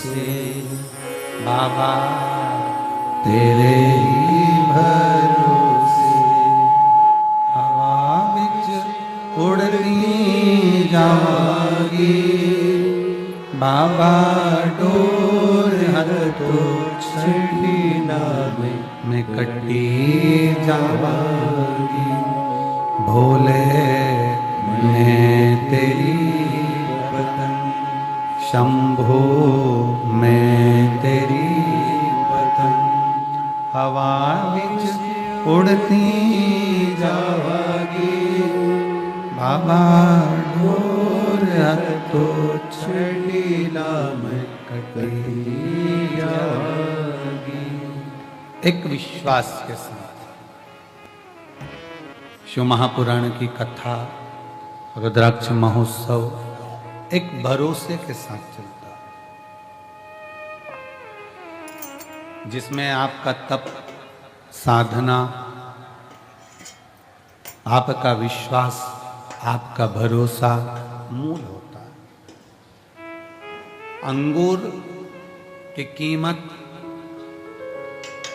भरोसे बाबा तेरे ही भरोसे हवा विच उड़नी जावांगी बाबा डोर हर तो छड़ी नावे में कटी जावांगी भोले मैं तेरी पतन शंभो मैं तेरी पतन हवा विच उड़ती जावांगी बाबा डोर तो छड़ीला में कटी जावांगी। एक विश्वास के साथ शिव महापुराण की कथा रुद्राक्ष महोत्सव एक भरोसे के साथ चलता है, जिसमें आपका तप, साधना, आपका विश्वास, आपका भरोसा मूल होता है। अंगूर की कीमत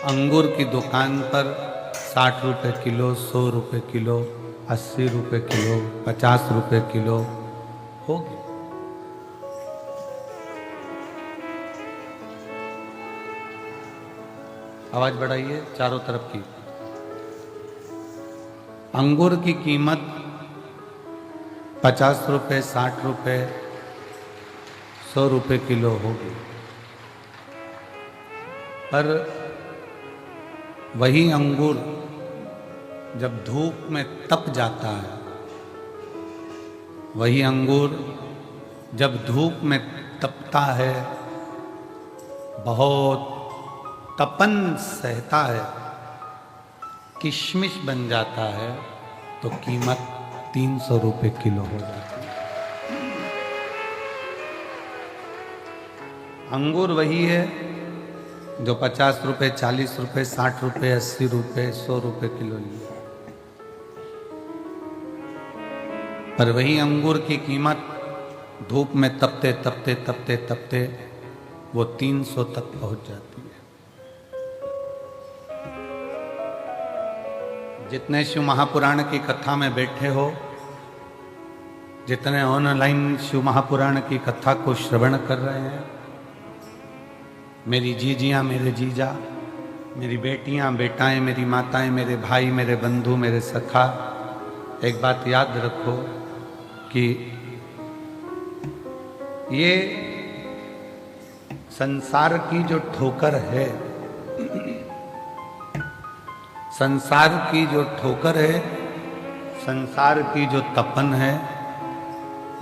अंगूर की दुकान पर 60 रुपए किलो, 100 रुपए किलो, 80 रुपए किलो, 50 रुपए किलो होगी। आवाज बढ़ाइए चारों तरफ की। अंगूर की कीमत 50 रुपए, 60 रुपए, 100 रुपए किलो होगी, पर वही अंगूर जब धूप में तप जाता है, वही अंगूर जब धूप में तपता है, बहुत तपन सहता है, किशमिश बन जाता है, तो कीमत 300 रुपए किलो हो जाती है। अंगूर वही है जो 50 रुपए, 40 रुपए, 60 रुपए, 80 रुपए, 100 रुपए किलो लिए, पर वही अंगूर की कीमत धूप में तपते तपते तपते तपते वो 300 तक पहुंच जाती है। जितने शिव महापुराण की कथा में बैठे हो, जितने ऑनलाइन शिव महापुराण की कथा को श्रवण कर रहे हैं, मेरी जीजियाँ, मेरे जीजा, मेरी बेटियाँ, बेटाएं, मेरी माताएं, मेरे भाई, मेरे बंधु, मेरे सखा, एक बात याद रखो कि ये संसार की जो ठोकर है, संसार की जो ठोकर है, संसार की जो तपन है,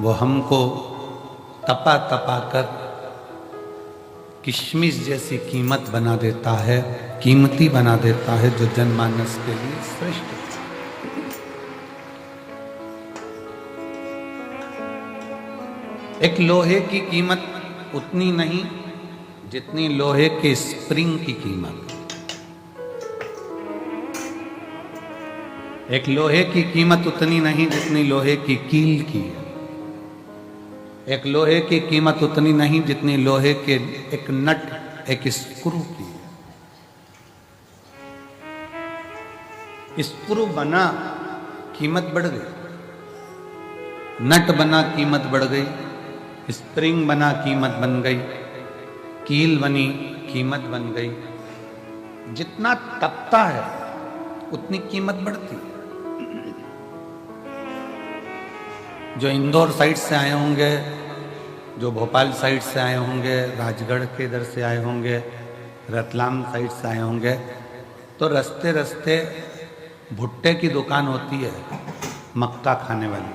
वो हमको तपा तपा कर किशमिश जैसी कीमत बना देता है, कीमती बना देता है, जो जनमानस के लिए श्रेष्ठ है। एक लोहे की कीमत उतनी नहीं जितनी लोहे के स्प्रिंग की कीमत। एक लोहे की कीमत उतनी नहीं जितनी लोहे की कील की है। एक लोहे की कीमत उतनी नहीं जितनी लोहे के एक नट, एक स्क्रू की है। स्क्रू बना, कीमत बढ़ गई, नट बना, कीमत बढ़ गई, स्प्रिंग बना, कीमत बन गई, कील बनी, कीमत बन गई। जितना तपता है उतनी कीमत बढ़ती है। जो इंदौर साइड से आए होंगे, जो भोपाल साइड से आए होंगे, राजगढ़ के इधर से आए होंगे, रतलाम साइड से आए होंगे, तो रास्ते रास्ते भुट्टे की दुकान होती है, मक्का खाने वाली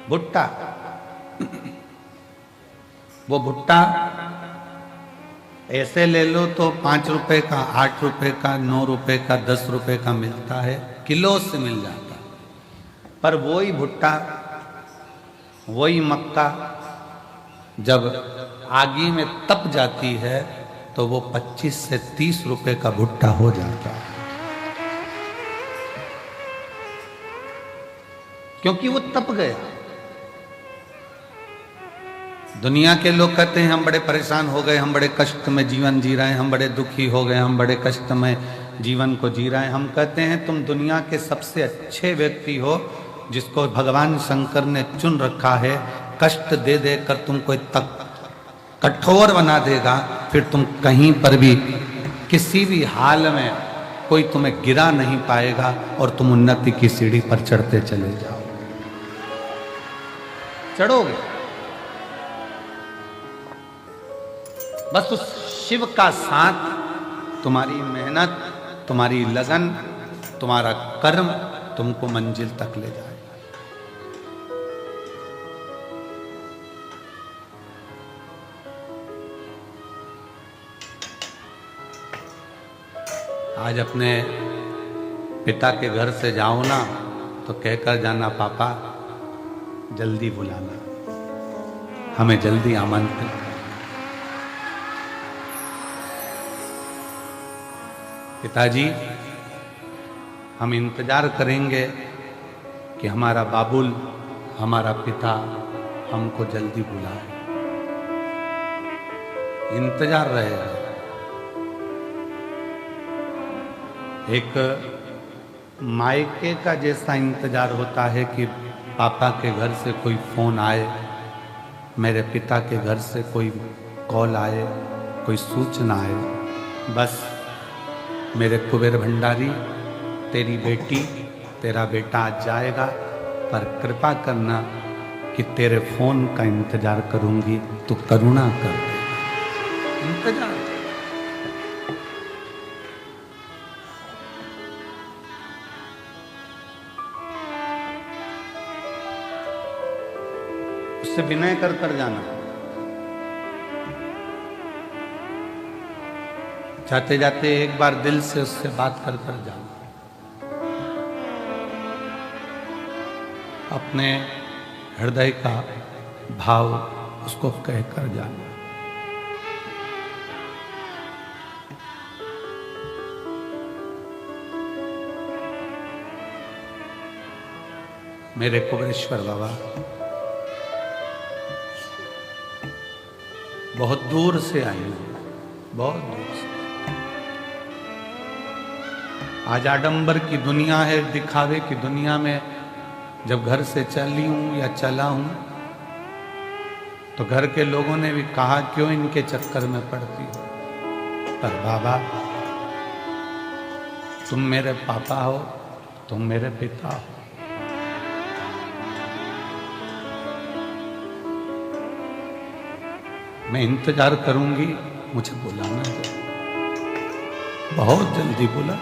भुट्टा। वो भुट्टा ऐसे ले लो तो 5 रुपए का, 8 रुपए का, 9 रुपए का, 10 रुपए का मिलता है, किलो से मिल जाता है। पर वही भुट्टा, वही मक्का जब आगी में तप जाती है तो वो 25 से 30 रुपए का भुट्टा हो जाता है, क्योंकि वो तप गया। दुनिया के लोग कहते हैं हम बड़े परेशान हो गए, हम बड़े कष्ट में जीवन जी रहे हैं, हम बड़े दुखी हो गए, हम बड़े कष्ट में जीवन को जी रहे हैं। हम कहते हैं तुम दुनिया के सबसे अच्छे व्यक्ति हो जिसको भगवान शंकर ने चुन रखा है। कष्ट दे दे कर तुमको इतना कठोर बना देगा, फिर तुम कहीं पर भी किसी भी हाल में कोई तुम्हें गिरा नहीं पाएगा और तुम उन्नति की सीढ़ी पर चढ़ते चले जाओ, चढ़ोगे। बस उस शिव का साथ, तुम्हारी मेहनत, तुम्हारी लगन, तुम्हारा कर्म तुमको मंजिल तक ले जाएगा। आज अपने पिता के घर से जाओ ना तो कहकर जाना, पापा जल्दी बुलाना, हमें जल्दी आमंत्रित। पिताजी हम इंतजार करेंगे कि हमारा बाबुल, हमारा पिता हमको जल्दी बुलाए, इंतजार रहेगा। एक मायके का जैसा इंतजार होता है कि पापा के घर से कोई फोन आए, मेरे पिता के घर से कोई कॉल आए, कोई सूचना आए, बस मेरे कुबेर भंडारी तेरी बेटी, तेरा बेटा आज जाएगा, पर कृपा करना कि तेरे फोन का इंतजार करूंगी, तू करुणा कर दे। इंतजार। उससे विनय कर कर जाना, जाते जाते एक बार दिल से उससे बात कर कर जाना, अपने हृदय का भाव उसको कह कर जाना। मेरे कुबेरेश्वर बाबा बहुत दूर से आई हूं, बहुत दूर से। आज आडंबर की दुनिया है, दिखावे की दुनिया में जब घर से चली हूं या चला हूं तो घर के लोगों ने भी कहा क्यों इनके चक्कर में पड़ती हो, पर बाबा तुम मेरे पापा हो, तुम मेरे पिता हो। मैं इंतजार करूंगी, मुझे बुलाना है, बहुत जल्दी बुला।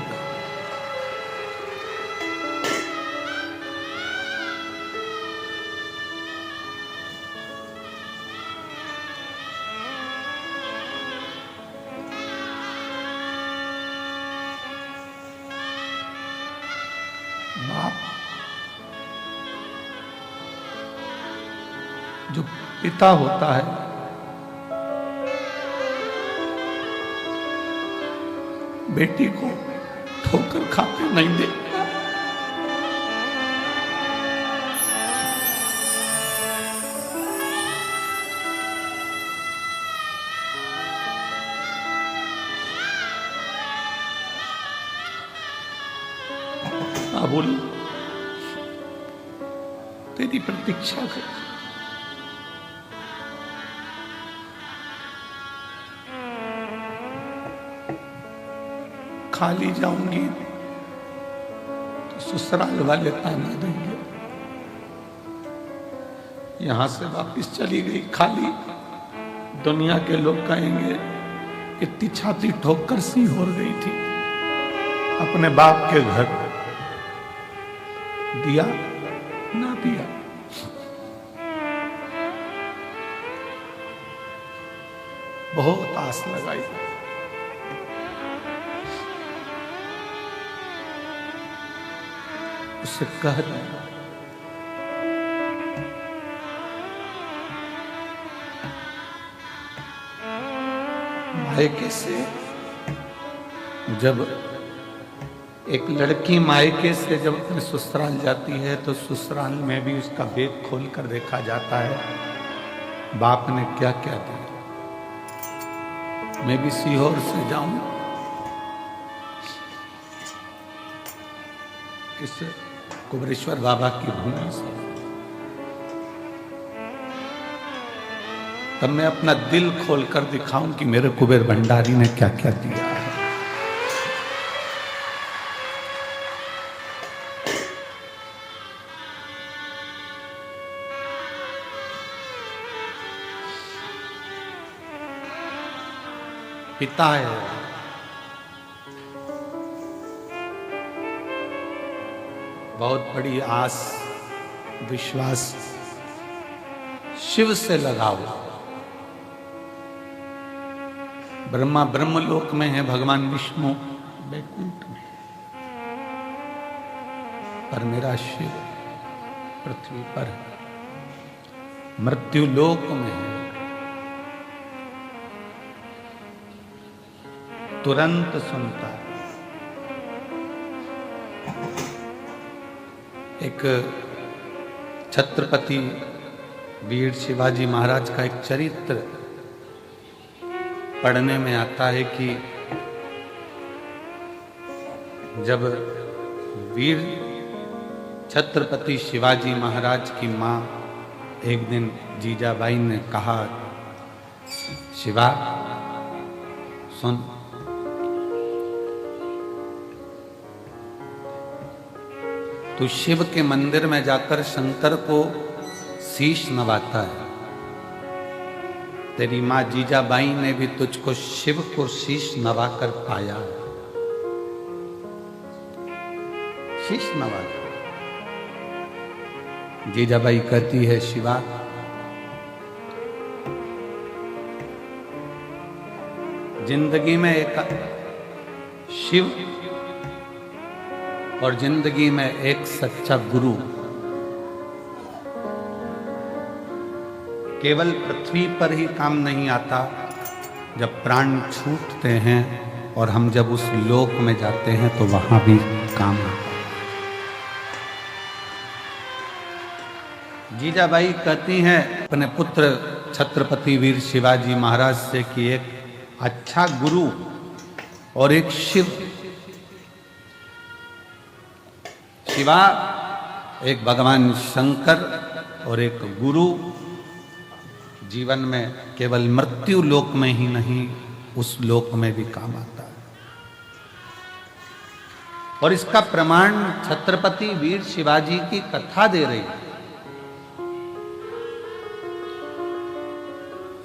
बाप जो पिता होता है बेटी को ठोकर खाते नहीं देता। बाबुल तेरी प्रतीक्षा कर, खाली जाऊंगी तो ससुराल वाले ताना देंगे, यहां से वापिस चली गई खाली, दुनिया के लोग कहेंगे इतनी छाती ठोक कर सी हो गई थी, अपने बाप के घर दिया ना दिया। बहुत आस लगाई, उससे कह दे मायके से, जब एक लड़की मायके से जब अपने ससुराल जाती है तो ससुराल में भी उसका बेग खोल कर देखा जाता है बाप ने क्या क्या दिया। मैं भी सीहोर से जाऊं इस कुबरेश्वर बाबा की भूमि से, तब मैं अपना दिल खोलकर दिखाऊं कि मेरे कुबेर भंडारी ने क्या क्या दिया है। पिता है, बहुत बड़ी आस विश्वास शिव से लगाओ। ब्रह्मा ब्रह्मलोक में है, भगवान विष्णु वैकुंठ में, पर मेरा शिव पृथ्वी पर मृत्यु लोक में है। तुरंत सुनता है। एक छत्रपति वीर शिवाजी महाराज का एक चरित्र पढ़ने में आता है कि जब वीर छत्रपति शिवाजी महाराज की मां एक दिन जीजाबाई ने कहा, शिवा सुन, तू शिव के मंदिर में जाकर शंकर को शीश नवाता है। तेरी मां जीजाबाई ने भी तुझको शिव को शीश नवाकर पाया है। शीश नवाकर जीजाबाई कहती है, शिवा जिंदगी में एक शिव और जिंदगी में एक सच्चा गुरु केवल पृथ्वी पर ही काम नहीं आता, जब प्राण छूटते हैं और हम जब उस लोक में जाते हैं तो वहां भी काम आता। जीजाबाई कहती हैं अपने पुत्र छत्रपति वीर शिवाजी महाराज से कि एक अच्छा गुरु और एक शिव, शिवा एक भगवान शंकर और एक गुरु जीवन में केवल मृत्यु लोक में ही नहीं, उस लोक में भी काम आता है। और इसका प्रमाण छत्रपति वीर शिवाजी की कथा दे रही है।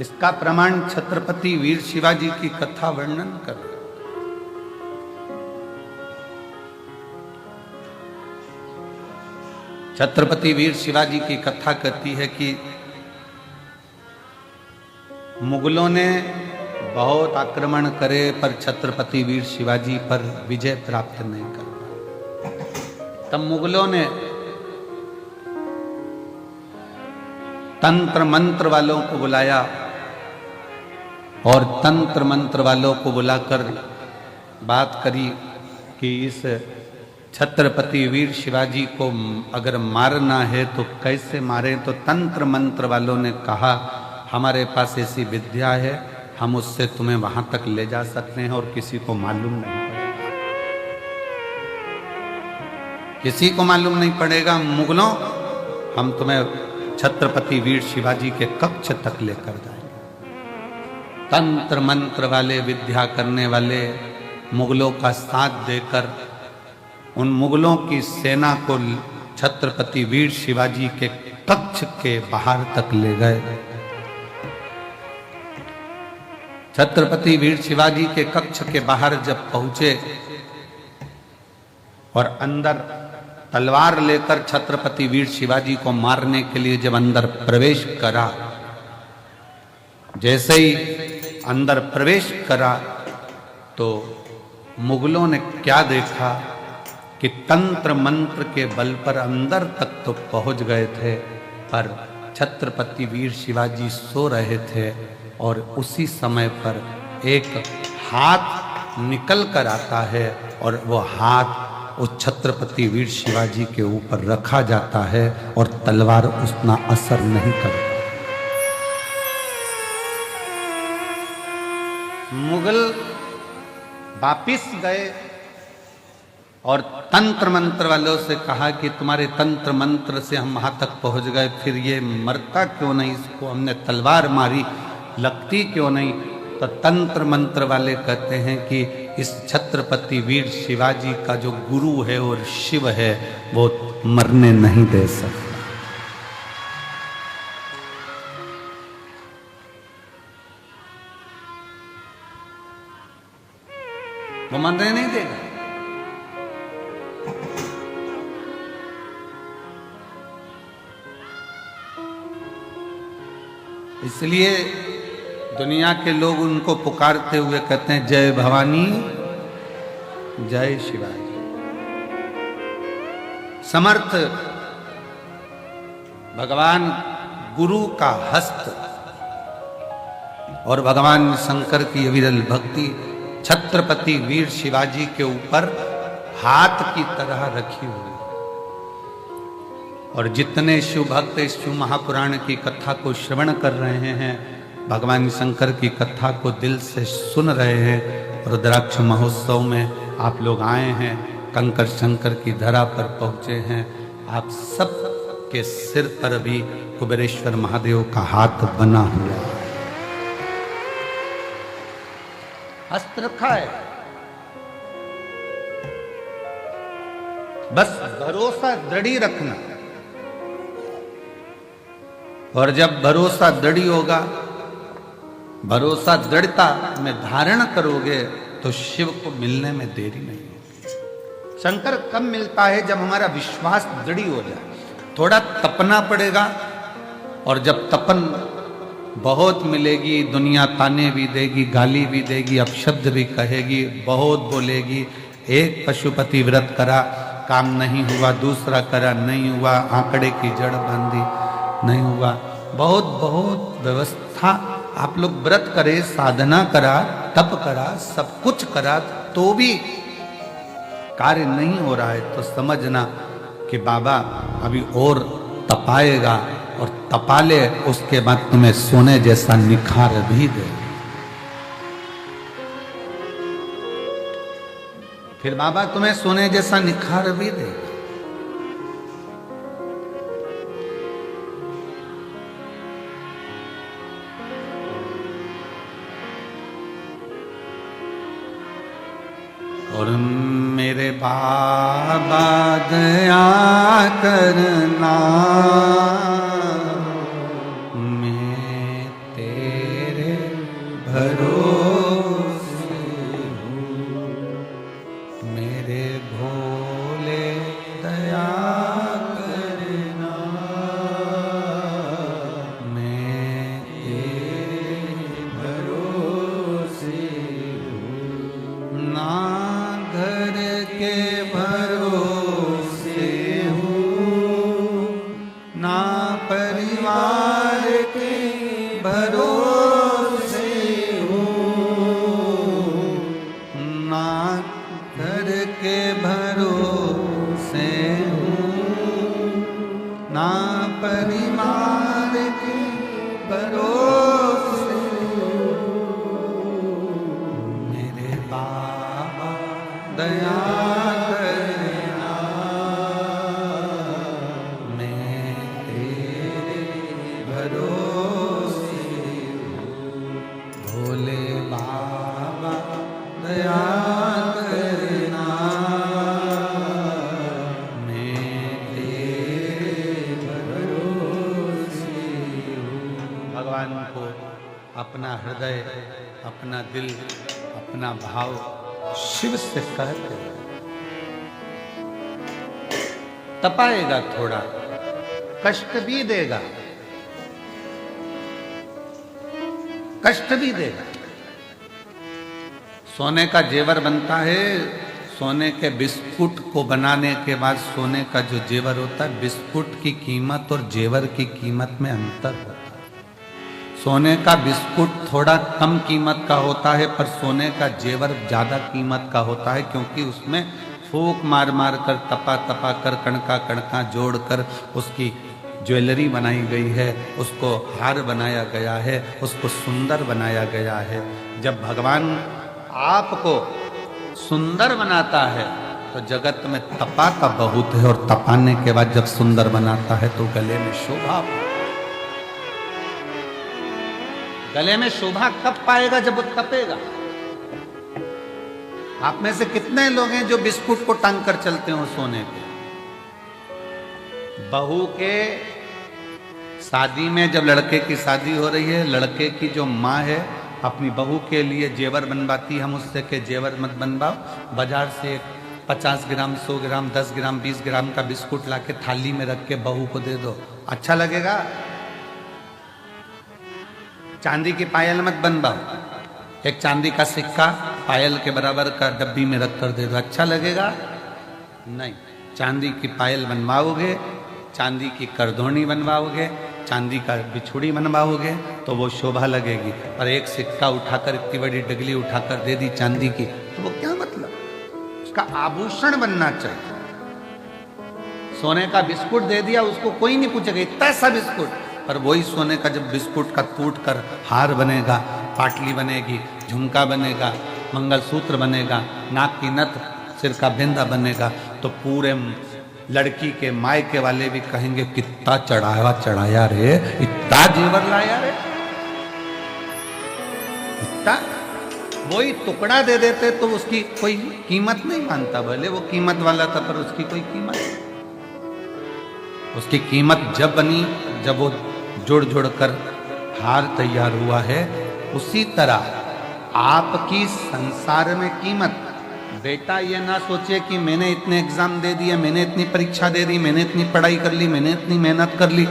इसका प्रमाण छत्रपति वीर शिवाजी की कथा वर्णन कर रही है। छत्रपति वीर शिवाजी की कथा कहती है कि मुगलों ने बहुत आक्रमण करे पर छत्रपति वीर शिवाजी पर विजय प्राप्त नहीं कर पाए। तब मुगलों ने तंत्र मंत्र वालों को बुलाया और तंत्र मंत्र वालों को बुलाकर बात करी कि इस छत्रपति वीर शिवाजी को अगर मारना है तो कैसे मारे। तो तंत्र मंत्र वालों ने कहा, हमारे पास ऐसी विद्या है, हम उससे तुम्हें वहां तक ले जा सकते हैं और किसी को मालूम नहीं पड़ेगा। किसी को मालूम नहीं पड़ेगा। मुगलों, हम तुम्हें छत्रपति वीर शिवाजी के कक्ष तक लेकर जाएंगे। तंत्र मंत्र वाले, विद्या करने वाले मुगलों का साथ देकर उन मुगलों की सेना को छत्रपति वीर शिवाजी के कक्ष के बाहर तक ले गए। छत्रपति वीर शिवाजी के कक्ष के बाहर जब पहुंचे और अंदर तलवार लेकर छत्रपति वीर शिवाजी को मारने के लिए जब अंदर प्रवेश करा, जैसे ही अंदर प्रवेश करा तो मुगलों ने क्या देखा कि तंत्र मंत्र के बल पर अंदर तक तो पहुंच गए थे, पर छत्रपति वीर शिवाजी सो रहे थे और उसी समय पर एक हाथ निकल कर आता है और वो हाथ उस छत्रपति वीर शिवाजी के ऊपर रखा जाता है और तलवार उतना असर नहीं करता। मुगल वापिस गए और तंत्र मंत्र वालों से कहा कि तुम्हारे तंत्र मंत्र से हम वहां तक पहुंच गए, फिर ये मरता क्यों नहीं, इसको हमने तलवार मारी लगती क्यों नहीं। तो तंत्र मंत्र वाले कहते हैं कि इस छत्रपति वीर शिवाजी का जो गुरु है और शिव है वो मरने नहीं दे सकता। वो मरने नहीं देगा। इसलिए दुनिया के लोग उनको पुकारते हुए कहते हैं जय भवानी जय शिवाजी। समर्थ भगवान गुरु का हस्त और भगवान शंकर की अविरल भक्ति छत्रपति वीर शिवाजी के ऊपर हाथ की तरह रखी हुई। और जितने शिव भक्त इस शिव महापुराण की कथा को श्रवण कर रहे हैं, भगवान शंकर की कथा को दिल से सुन रहे हैं, रुद्राक्ष महोत्सव में आप लोग आए हैं, कंकर शंकर की धरा पर पहुंचे हैं, आप सब के सिर पर भी कुबेरेश्वर महादेव का हाथ बना हुआ है, हस्त रखा है। बस भरोसा दृढ़ रखना, और जब भरोसा दृढ़ होगा, भरोसा दृढ़ता में धारण करोगे तो शिव को मिलने में देरी नहीं होगी। शंकर कब मिलता है? जब हमारा विश्वास दृढ़ हो जाए। थोड़ा तपना पड़ेगा, और जब तपन बहुत मिलेगी, दुनिया ताने भी देगी, गाली भी देगी, अपशब्द भी कहेगी, बहुत बोलेगी। एक पशुपति व्रत करा, काम नहीं हुआ, दूसरा करा, नहीं हुआ, आंकड़े की जड़ बांधी, नहीं हुआ, बहुत बहुत व्यवस्था। आप लोग व्रत करे, साधना करा, तप करा, सब कुछ करा, तो भी कार्य नहीं हो रहा है, तो समझना कि बाबा अभी और तपाएगा, और तपा ले, उसके बाद तुम्हें सोने जैसा निखार भी दे। फिर बाबा तुम्हें सोने जैसा निखार भी देगा। और मेरे बाबा दया करना, मैं तेरे भरोसे हूँ, मेरे भोले दया करना, मैं तेरे भरोसे हूँ। ना घर के भरोसे हूँ, ना परिवार के भरोसे हूँ, ना घर के भरोसे हूँ, ना परिवार के भरोसे हूँ। मेरे बाबा दया करना, मैं तेरे भरोसे हूँ। भोले बाबा दया करना, मैं तेरे भरोसे हूँ। भगवान को अपना हृदय, अपना दिल, अपना भाव शिव से कहते हैं। तपाएगा, थोड़ा कष्ट भी देगा, कष्ट भी देगा। सोने का जेवर बनता है, सोने के बिस्कुट को बनाने के बाद सोने का जो जेवर होता है, बिस्कुट की कीमत और जेवर की कीमत में अंतर होता है। सोने का बिस्कुट थोड़ा कम कीमत का होता है, पर सोने का जेवर ज्यादा कीमत का होता है, क्योंकि उसमें फूंक मार मार कर, तपा तपा कर, कणका कणका जोड़कर उसकी ज्वेलरी बनाई गई है, उसको हार बनाया गया है, उसको सुंदर बनाया गया है। जब भगवान आपको सुंदर बनाता है तो जगत में तपाता बहुत है, और तपाने के बाद जब सुंदर बनाता है तो गले में शोभा। गले में शोभा कब पाएगा? जब वो तपेगा। आप में से कितने लोग हैं जो बिस्कुट को टांग कर चलते हो सोने पे? बहू के शादी में जब लड़के की शादी हो रही है, लड़के की जो माँ है अपनी बहू के लिए जेवर बनवाती, हम उससे के जेवर मत बनवाओ, बाजार से 50 ग्राम 100 ग्राम 10 ग्राम 20 ग्राम का बिस्कुट लाके थाली में रख के बहू को दे दो, अच्छा लगेगा? चांदी की पायल मत बनवाओ, एक चांदी का सिक्का पायल के बराबर का डब्बी में रख कर दे दो, अच्छा लगेगा? नहीं। चांदी की पायल बनवाओगे, चांदी की करधोनी बनवाओगे, चांदी का बिछुड़ी बनवाओगे तो वो शोभा लगेगी। और एक सिक्का उठाकर, इतनी बड़ी डगली उठाकर दे दी चांदी की, तो वो क्या मतलब? उसका आभूषण बनना चाहिए। सोने का बिस्कुट दे दिया, उसको कोई नहीं पूछेगा इतना सा बिस्कुट, पर वही सोने का जब बिस्कुट का टूट कर हार बनेगा, पाटली बनेगी, झुमका बनेगा, मंगलसूत्र बनेगा, नाक की नथ, सिर का बिंदा बनेगा, तो पूरे लड़की के मायके वाले भी कहेंगे कितना चढ़ाया रे, इतना जेवर लाया रे, इतना। वही टुकड़ा दे देते तो उसकी कोई कीमत नहीं मानता, भले वो कीमत वाला था पर उसकी कोई कीमत नहीं। उसकी कीमत जब बनी, जब वो जुड़ कर हार तैयार हुआ है। उसी तरह आपकी संसार में कीमत, बेटा ये ना सोचे कि मैंने इतने एग्जाम दे दिए, मैंने इतनी परीक्षा दे दी, मैंने इतनी पढ़ाई कर ली, मैंने इतनी मेहनत कर ली,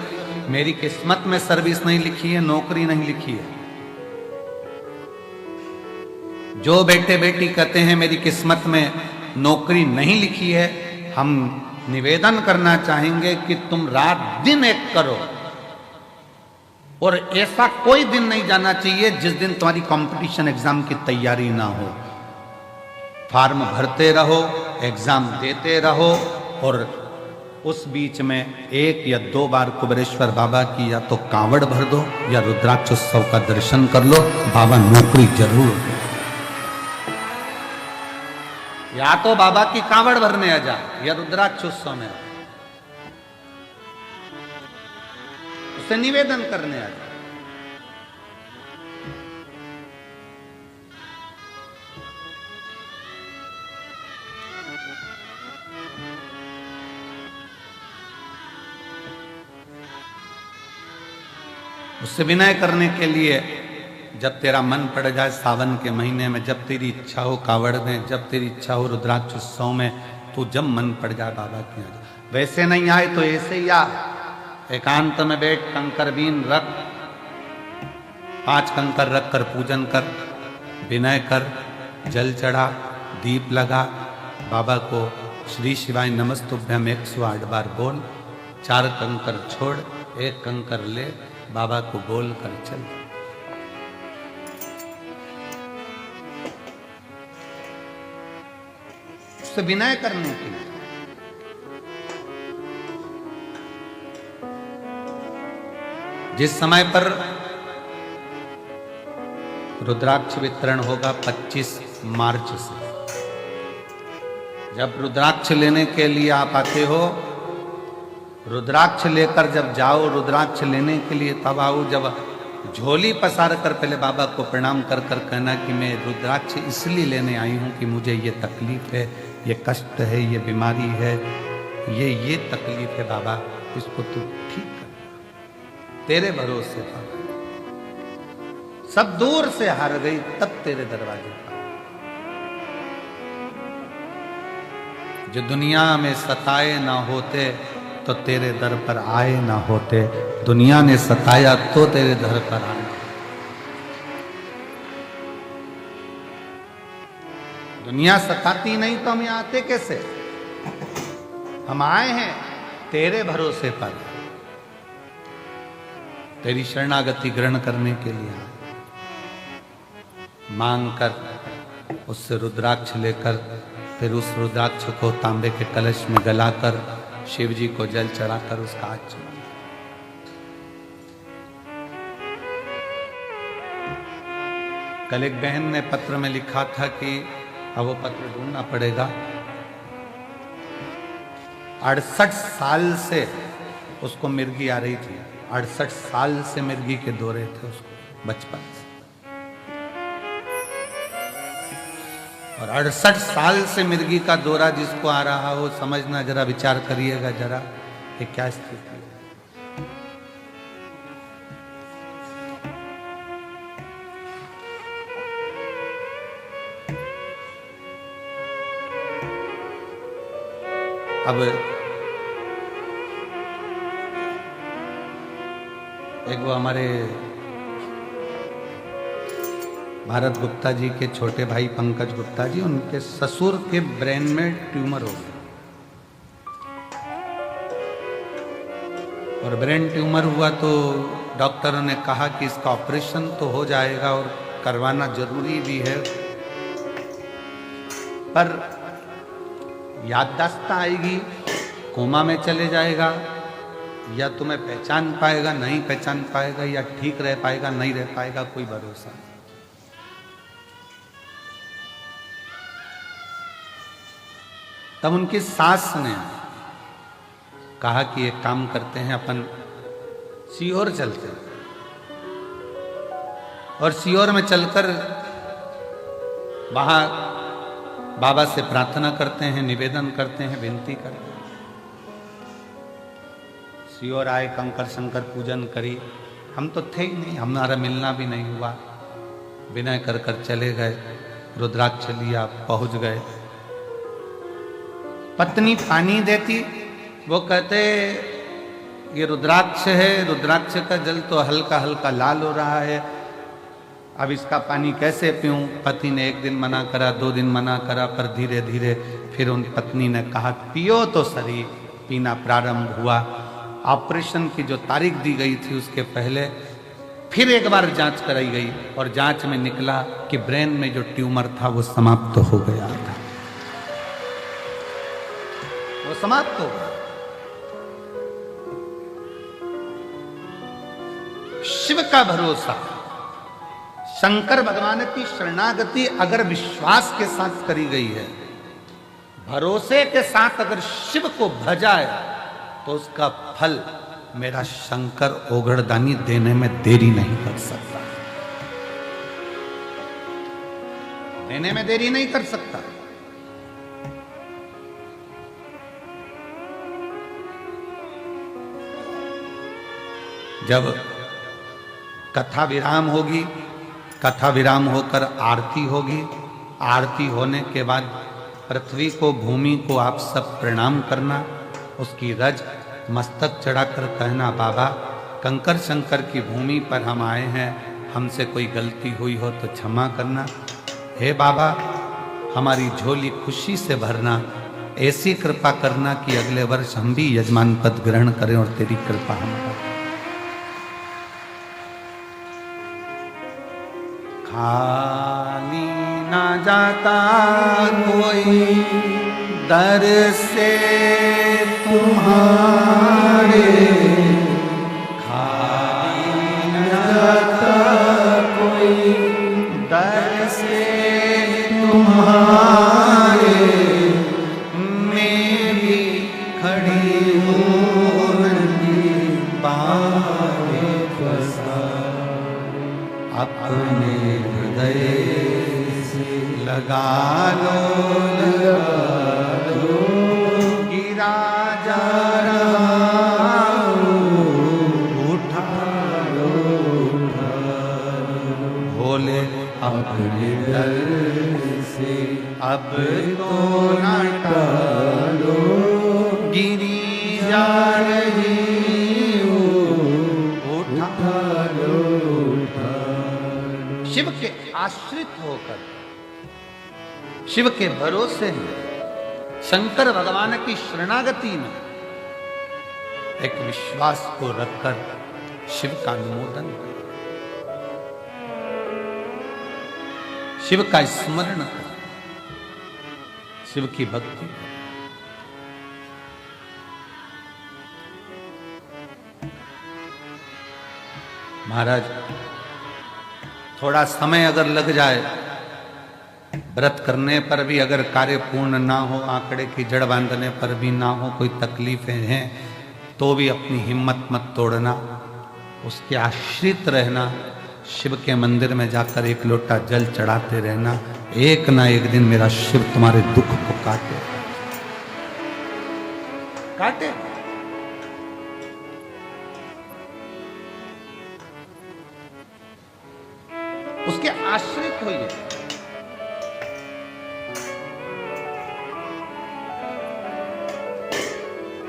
मेरी किस्मत में सर्विस नहीं लिखी है, नौकरी नहीं लिखी है। जो बेटे बेटी कहते हैं मेरी किस्मत में नौकरी नहीं लिखी है, हम निवेदन करना चाहेंगे कि तुम रात दिन एक करो, और ऐसा कोई दिन नहीं जाना चाहिए जिस दिन तुम्हारी कंपटीशन एग्जाम की तैयारी ना हो। फॉर्म भरते रहो, एग्जाम देते रहो, और उस बीच में 1 या 2 बार कुबेरेश्वर बाबा की या तो कांवड़ भर दो या रुद्राक्ष उत्सव का दर्शन कर लो, बाबा नौकरी जरूर दे। या तो बाबा की कांवड़ भरने आ जा या रुद्राक्ष उत्सव में उससे निवेदन करने आ जा। उससे विनय करने के लिए जब तेरा मन पड़ जाए सावन के महीने में, जब तेरी इच्छा हो कावड़ में, जब तेरी इच्छा हो रुद्राक्ष उत्सव में, तो जब मन पड़ जाए बाबा के यहाँ। वैसे नहीं आए तो ऐसे ही आ, एकांत में बैठ, कंकर बीन रख, 5 कंकर रख कर पूजन कर, विनय कर, जल चढ़ा, दीप लगा, बाबा को श्री शिवाय नमस्तुभ्यम 108 बार बोल, 4 कंकर छोड़, 1 कंकर ले, बाबा को बोल कर चल। उससे विनय करने के लिए जिस समय पर रुद्राक्ष वितरण होगा 25 मार्च से, जब रुद्राक्ष लेने के लिए आप आते हो, रुद्राक्ष लेकर जब जाओ, रुद्राक्ष लेने के लिए तब आओ, जब झोली पसार कर पहले बाबा को प्रणाम कर कर कहना कि मैं रुद्राक्ष इसलिए लेने आई हूँ कि मुझे ये तकलीफ है, ये कष्ट है, ये बीमारी है, ये तकलीफ है बाबा, इसको तू ठीक कर, तेरे भरोसे पर। सब दूर से हार गई तब तेरे दरवाजे पर। जो दुनिया में सताए ना होते तो तेरे दर पर आए ना होते, दुनिया ने सताया तो तेरे दर पर आए। दुनिया सताती नहीं तो हम यहाँ आते कैसे? हम आए हैं तेरे भरोसे पर, तेरी शरणागति ग्रहण करने के लिए। मांग कर उससे रुद्राक्ष लेकर, फिर उस रुद्राक्ष को तांबे के कलश में गलाकर शिव जी को जल चढ़ाकर उसका आचमन। कल एक बहन ने पत्र में लिखा था कि अब वो पत्र ढूंढना पड़ेगा। 68 साल से उसको मिर्गी आ रही थी, 68 साल से मिर्गी के दौरे थे उसको बचपन से, और 68 साल से मिर्गी का दौरा जिसको आ रहा हो, समझना जरा, विचार करिएगा जरा, ये क्या स्थिति है। अब एक वो हमारे भारत गुप्ता जी के छोटे भाई पंकज गुप्ता जी, उनके ससुर के ब्रेन में ट्यूमर हो गया, और ब्रेन ट्यूमर हुआ तो डॉक्टरों ने कहा कि इसका ऑपरेशन तो हो जाएगा और करवाना जरूरी भी है, पर याददाश्त आएगी, कोमा में चले जाएगा, या तुम्हें पहचान पाएगा, नहीं पहचान पाएगा, या ठीक रह पाएगा, नहीं रह पाएगा, कोई भरोसा नहीं। तब उनकी सास ने कहा कि एक काम करते हैं, अपन सीहोर चलते हैं, और सीहोर में चलकर वहां बाबा से प्रार्थना करते हैं, निवेदन करते हैं, विनती करते हैं। सीहोर आए, कंकर शंकर पूजन करी, हम तो थे ही नहीं, हमारा मिलना भी नहीं हुआ, विनय कर कर चले गए, रुद्राक्ष लिया, पहुंच गए। पत्नी पानी देती, वो कहते ये रुद्राक्ष है, रुद्राक्ष का जल तो हल्का हल्का लाल हो रहा है, अब इसका पानी कैसे पीऊं। पति ने एक दिन मना करा, 2 दिन मना करा, पर धीरे धीरे फिर उन पत्नी ने कहा पियो तो सही, पीना प्रारंभ हुआ। ऑपरेशन की जो तारीख दी गई थी उसके पहले फिर एक बार जांच कराई गई, और जांच में निकला कि ब्रेन में जो ट्यूमर था वो समाप्त हो गया था, वो समाप्त हो गया। शिव का भरोसा, शंकर भगवान की शरणागति अगर विश्वास के साथ करी गई है, भरोसे के साथ अगर शिव को भजाए, तो उसका फल मेरा शंकर ओगड़दानी देने में देरी नहीं कर सकता, देने में देरी नहीं कर सकता। जब कथा विराम होगी, कथा विराम होकर आरती होगी, आरती होने के बाद पृथ्वी को, भूमि को आप सब प्रणाम करना, उसकी रज मस्तक चढ़ाकर कहना बाबा कंकर शंकर की भूमि पर हम आए हैं, हमसे कोई गलती हुई हो तो क्षमा करना। हे बाबा हमारी झोली खुशी से भरना, ऐसी कृपा करना कि अगले वर्ष हम भी यजमान पद ग्रहण करें और तेरी कृपा हमारा। खाली ना जाता कोई दर से तुम्हारे, खाली ना जाता कोई दर से तुम्हारे, मैं भी खड़ी हूँ नंगी बाहें पसारे, अपने हृदय से लगा लो, गिरा जा रहा उठा लो, भोले अपने दर से अब तो न टालो, गिरी जा रही हो, उठा लो। शिव के आश्रित होकर, शिव के भरोसे में, शंकर भगवान की शरणागति में एक विश्वास को रखकर शिव का अनुमोदन करें, शिव का स्मरण करें, शिव की भक्ति करें। महाराज थोड़ा समय अगर लग जाए, व्रत करने पर भी अगर कार्य पूर्ण ना हो, आंकड़े की जड़ बांधने पर भी ना हो, कोई तकलीफें हैं तो भी अपनी हिम्मत मत तोड़ना, उसके आश्रित रहना, शिव के मंदिर में जाकर एक लोटा जल चढ़ाते रहना। एक ना एक दिन मेरा शिव तुम्हारे दुख को काटे काटे। उसके आश्रित होइए।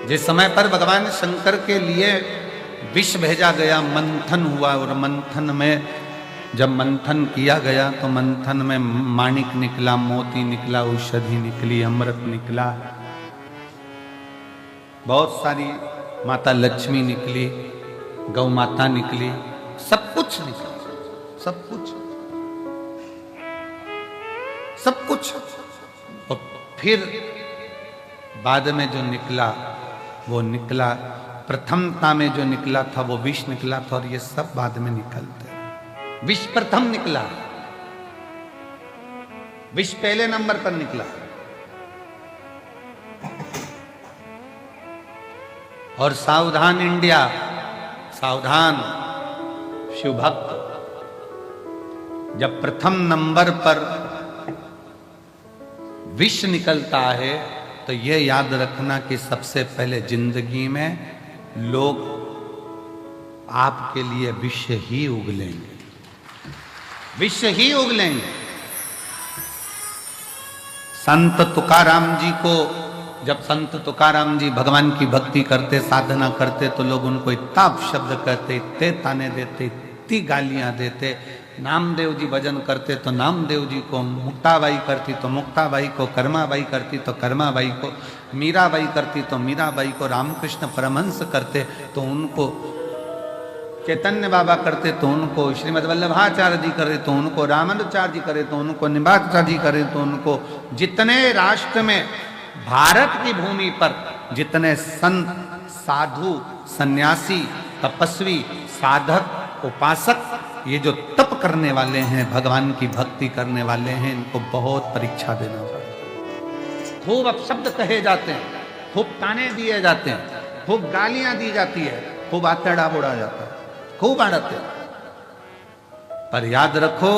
जिस समय पर भगवान शंकर के लिए विष भेजा गया, मंथन हुआ, और मंथन में जब मंथन किया गया तो मंथन में माणिक निकला, मोती निकला, औषधि निकली, अमृत निकला, बहुत सारी माता लक्ष्मी निकली, गौ माता निकली, सब कुछ निकला, सब कुछ सब कुछ। और फिर बाद में जो निकला वो निकला, प्रथमता में जो निकला था वो विष निकला था, और ये सब बाद में निकलते हैं। विष प्रथम निकला, विष पहले नंबर पर निकला। और सावधान इंडिया, सावधान शिव भक्त, जब प्रथम नंबर पर विष निकलता है तो यह याद रखना कि सबसे पहले जिंदगी में लोग आपके लिए विष ही उगलेंगे, विष ही उगलेंगे। संत तुकाराम जी को, जब संत तुकाराम जी भगवान की भक्ति करते, साधना करते, तो लोग उनको इतना अपशब्द कहते, इतने ताने देते, इतनी गालियां देते। नामदेव जी भजन करते तो नामदेव जी को, मुक्ताबाई करती तो मुक्ताबाई को, कर्माबाई करती तो कर्माबाई को, मीराबाई करती तो मीराबाई को, रामकृष्ण परमहंस करते तो उनको, चैतन्य बाबा करते तो उनको, श्रीमद वल्लभाचार्य जी करे तो उनको, रामानुजाचार्य जी करे तो उनको, निम्बाचार्य जी करे तो उनको। जितने राष्ट्र में, भारत की भूमि पर जितने संत, साधु, सन्यासी, तपस्वी, साधक, उपासक, ये जो तप करने वाले हैं, भगवान की भक्ति करने वाले हैं, इनको बहुत परीक्षा देना पड़ता है। खूब अपशब्द कहे जाते हैं, खूब ताने दिए जाते हैं, खूब गालियां दी जाती है, खूब आतड़ा बोड़ा जाता है, खूब आड़ते। पर याद रखो,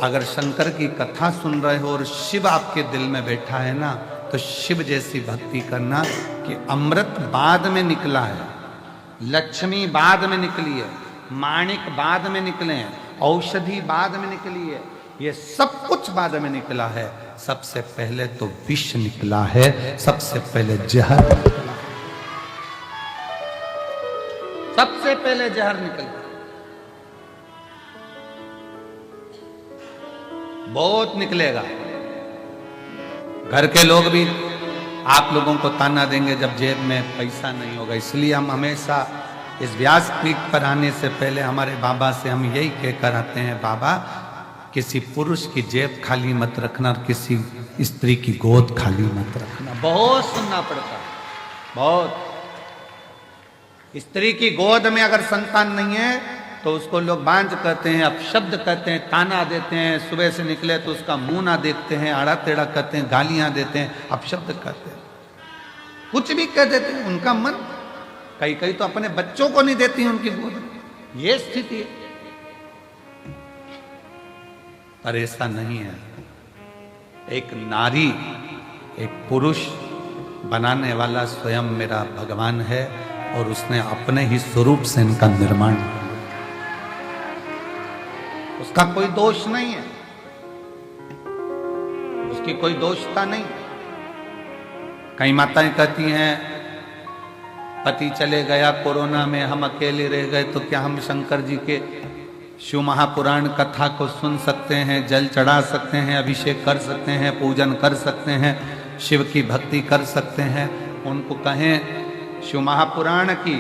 अगर शंकर की कथा सुन रहे हो और शिव आपके दिल में बैठा है ना, तो शिव जैसी भक्ति करना कि अमृत बाद में निकला है, लक्ष्मी बाद में निकली है, माणिक बाद में निकले हैं, औषधि बाद में निकली है, ये सब कुछ बाद में निकला है। सबसे पहले तो विष निकला है, सबसे पहले जहर निकला, सबसे पहले जहर निकला। बहुत निकलेगा। घर के लोग भी आप लोगों को ताना देंगे जब जेब में पैसा नहीं होगा। इसलिए हम हमेशा इस व्यासपीठ पर आने से पहले हमारे बाबा से हम यही कहकर आते हैं, बाबा किसी पुरुष की जेब खाली मत रखना और किसी स्त्री की गोद खाली मत रखना। बहुत सुनना पड़ता है, बहुत। स्त्री की गोद में अगर संतान नहीं है तो उसको लोग बांझ कहते हैं, अपशब्द कहते हैं, ताना देते हैं, सुबह से निकले तो उसका मुंह ना देखते हैं, आड़ा टेढ़ा कहते हैं, गालियां देते हैं, अपशब्द कहते हैं, कुछ भी कह देते हैं। उनका मन, कई कई तो अपने बच्चों को नहीं देती उनकी गोद में, ये स्थिति है। पर ऐसा नहीं है। एक नारी, एक पुरुष बनाने वाला स्वयं मेरा भगवान है, और उसने अपने ही स्वरूप से इनका निर्माण किया। उसका कोई दोष नहीं है, उसकी कोई दोषता नहीं। कई माताएं कहती हैं, पति चले गया कोरोना में, हम अकेले रह गए, तो क्या हम शंकर जी के शिव महापुराण कथा को सुन सकते हैं, जल चढ़ा सकते हैं, अभिषेक कर सकते हैं, पूजन कर सकते हैं, शिव की भक्ति कर सकते हैं? उनको कहें शिव महापुराण की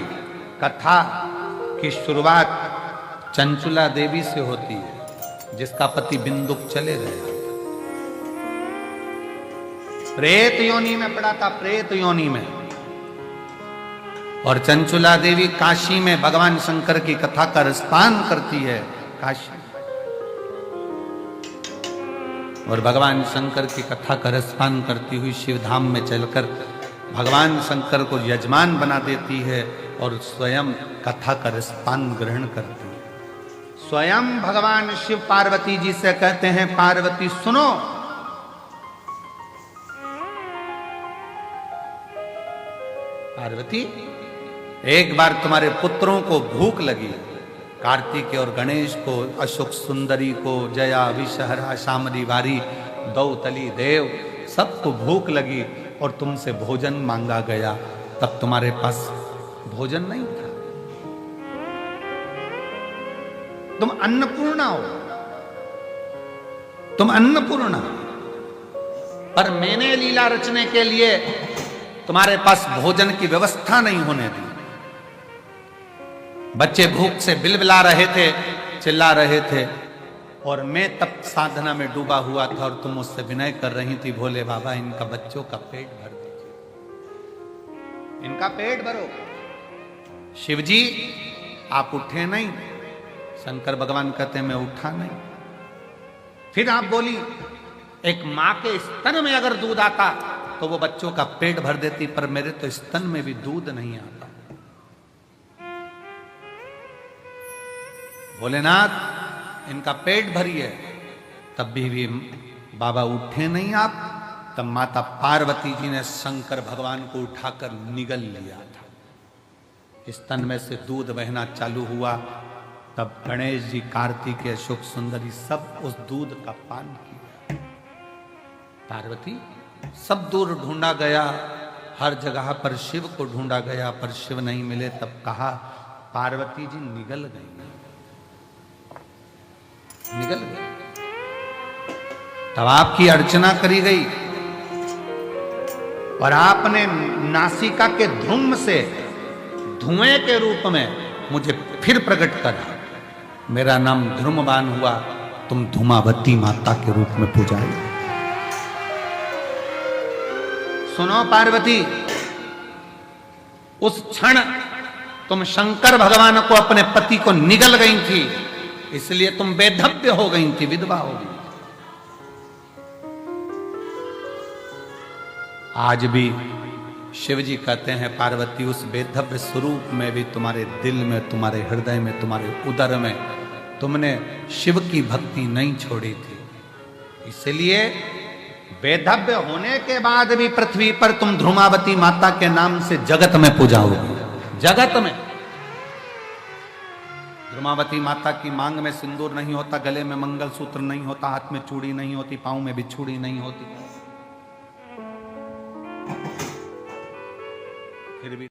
कथा की शुरुआत चंचुला देवी से होती है, जिसका पति बिंदुक चले गए, प्रेत योनि में पड़ा था, प्रेत योनि में। और चंचुला देवी काशी में भगवान शंकर की कथा का रसपान करती है, काशी। और भगवान शंकर की कथा का रसपान करती हुई शिव धाम में चलकर भगवान शंकर को यजमान बना देती है और स्वयं कथा का रसपान ग्रहण करती है। स्वयं भगवान शिव पार्वती जी से कहते हैं, पार्वती सुनो, पार्वती एक बार तुम्हारे पुत्रों को भूख लगी, कार्तिक और गणेश को, अशोक सुंदरी को, जया विषहरा शामली वारी दौतली देव सबको भूख लगी और तुमसे भोजन मांगा गया, तब तुम्हारे पास भोजन नहीं था। तुम अन्नपूर्णा हो, तुम अन्नपूर्णा, पर मैंने लीला रचने के लिए तुम्हारे पास भोजन की व्यवस्था नहीं होने दी। बच्चे भूख से बिलबिला रहे थे, चिल्ला रहे थे, और मैं तब साधना में डूबा हुआ था और तुम मुझसे विनय कर रही थी, भोले बाबा इनका बच्चों का पेट भर दीजिए, इनका पेट भरो। शिवजी आप उठे नहीं, शंकर भगवान कहते मैं उठा नहीं। फिर आप बोली एक मां के स्तन में अगर दूध आता तो वो बच्चों का पेट भर देती, पर मेरे तो स्तन में भी दूध नहीं आता। भोलेनाथ इनका पेट भरिए, तब भी बाबा उठे नहीं आप। तब माता पार्वती जी ने शंकर भगवान को उठाकर निगल लिया था, स्तन में से दूध बहना चालू हुआ। तब गणेश जी, कार्तिक, अशोक सुंदरी सब उस दूध का पान किया। पार्वती सब दूर ढूंढा गया, हर जगह पर शिव को ढूंढा गया, पर शिव नहीं मिले। तब कहा पार्वती जी निगल गई, निगल गई। तब आपकी अर्चना करी गई और आपने नासिका के धूम से धुएं के रूप में मुझे फिर प्रकट करा। मेरा नाम ध्रुमवान हुआ, तुम धूमावती माता के रूप में पूजाई। सुनो पार्वती, उस क्षण तुम शंकर भगवान को, अपने पति को निगल गई थी, इसलिए तुम बेधव्य हो गई थी, विधवा हो गई। आज भी शिव जी कहते हैं पार्वती उस बेधव्य स्वरूप में भी तुम्हारे दिल में, तुम्हारे हृदय में, तुम्हारे उदर में तुमने शिव की भक्ति नहीं छोड़ी थी। इसलिए बेधव्य होने के बाद भी पृथ्वी पर तुम ध्रुमावती माता के नाम से जगत में पूजाओगी। जगत में ध्रुमावती माता की मांग में सिंदूर नहीं होता, गले में मंगलसूत्र नहीं होता, हाथ में चूड़ी नहीं होती, पांव में भी चूड़ी नहीं होती, फिर भी